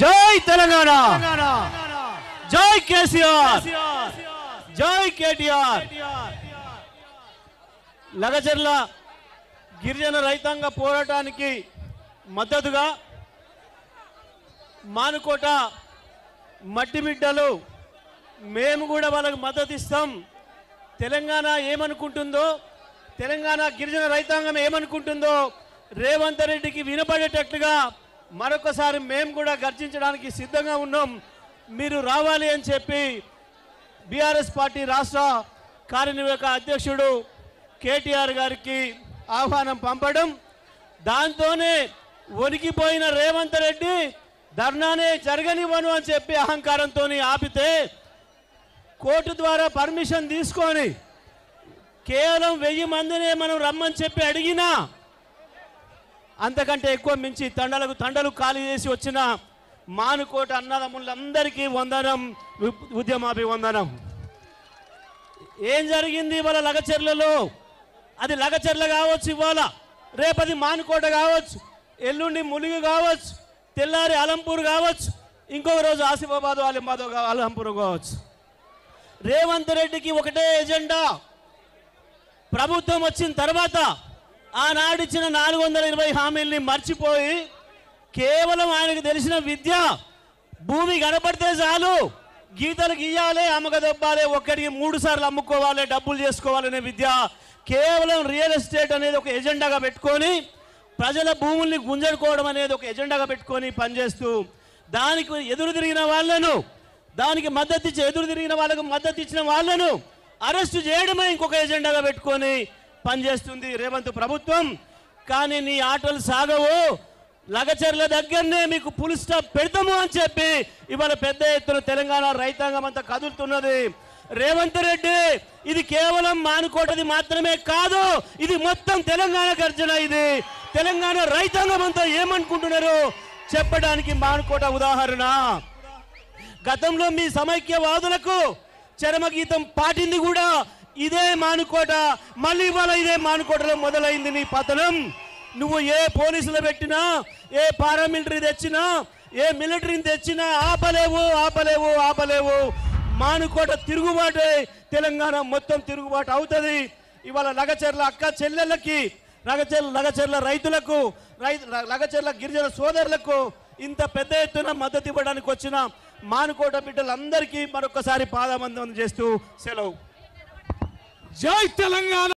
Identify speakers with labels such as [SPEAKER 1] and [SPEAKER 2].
[SPEAKER 1] జై తెలంగాణ, జై కేసీఆర్, జై కేటీఆర్. లగచర్ల గిరిజన రైతాంగ పోరాటానికి మద్దతుగా మానుకోట మట్టి బిడ్డలు మేము కూడా వాళ్ళకి మద్దతు ఇస్తాం. తెలంగాణ ఏమనుకుంటుందో, తెలంగాణ గిరిజన రైతాంగం ఏమనుకుంటుందో రేవంత్ రెడ్డికి వినపడేటట్లుగా మరొకసారి మేము కూడా గర్జించడానికి సిద్ధంగా ఉన్నాం. మీరు రావాలి అని చెప్పి బీఆర్ఎస్ పార్టీ రాష్ట్ర కార్యనిర్వాహక అధ్యక్షుడు కేటీఆర్ గారికి ఆహ్వానం పంపడం, దాంతోనే వణికిపోయిన రేవంత్ రెడ్డి ధర్నానే జరగనివ్వను అని చెప్పి అహంకారంతో ఆపితే కోర్టు ద్వారా పర్మిషన్ తీసుకొని కేవలం 1000 మందినే మనం రమ్మని చెప్పి అడిగినా అంతకంటే ఎక్కువ మించి తండలు ఖాళీ చేసి వచ్చిన మానుకోట అన్నదమ్ములందరికీ వందనం, ఉద్యమాభివందనం. ఏం జరిగింది ఇవాళ లగచర్లలో? అది లగచర్ల కావచ్చు, ఇవాళ రేపది మానుకోట కావచ్చు, ఎల్లుండి ములుగు కావచ్చు, తెల్లారి అలంపూర్ కావచ్చు, ఇంకొక రోజు ఆసిఫాబాద్ అలంపూర్ కావచ్చు. రేవంత్ రెడ్డికి ఒకటే ఎజెండా. ప్రభుత్వం వచ్చిన తర్వాత ఆనాడిచ్చిన 420 హామీల్ని మర్చిపోయి కేవలం ఆయనకు తెలిసిన విద్య భూమి కనపడితే చాలు, గీతలు గీయాలి, అమ్మకదొబ్బాలి, ఒక్కడికి 3 సార్లు అమ్ముకోవాలి, డబ్బులు చేసుకోవాలనే విద్య, కేవలం రియల్ ఎస్టేట్ అనేది ఒక ఎజెండాగా పెట్టుకొని ప్రజల భూముల్ని గుంజుకోవడం అనేది ఒక ఎజెండాగా పెట్టుకొని పనిచేస్తూ దానికి ఎదురు తిరిగిన వాళ్ళను, దానికి మద్దతు ఇచ్చి ఎదురు తిరిగిన వాళ్ళకు మద్దతు ఇచ్చిన వాళ్ళను అరెస్టు చేయడమే ఇంకొక ఎజెండాగా పెట్టుకొని పనిచేస్తుంది రేవంత్ ప్రభుత్వం. కానీ నీ ఆటలు సాగవు, లగచర్ల దగ్గరనే మీకు ఫుల్ స్టాప్ పెడతాము అని చెప్పి ఇవాళ పెద్ద ఎత్తున తెలంగాణ రైతాంగం అంతా కదులుతున్నది. రేవంత్ రెడ్డి, ఇది కేవలం మానుకోటది మాత్రమే కాదు, ఇది మొత్తం తెలంగాణ గర్జన. ఇది తెలంగాణ రైతాంగం అంతా ఏమనుకుంటున్నారో చెప్పడానికి మానుకోట ఉదాహరణ. గతంలో మీ సమైక్యవాదులకు చరమగీతం పాటింది కూడా ఇదే మానుకోట. మళ్ళీ ఇవాళ ఇదే మానుకోటలో మొదలైంది నీ పతనం. నువ్వు ఏ పోలీసులు పెట్టినా, ఏ పారామిలిటరీ తెచ్చినా, ఏ మిలిటరీని తెచ్చినా ఆపలేవు. మానుకోట తిరుగుబాటే తెలంగాణ మొత్తం తిరుగుబాటు అవుతుంది. ఇవాళ లగచర్ల అక్క చెల్లెళ్ళకి, లగచర్ల రైతులకు, లగచర్ల గిరిజన సోదరులకు ఇంత పెద్ద ఎత్తున మద్దతు ఇవ్వడానికి వచ్చిన మానుకోట బిడ్డలందరికీ మరొకసారి పాదవందనం చేస్తూ సెలవు.
[SPEAKER 2] జై తెలంగాణ.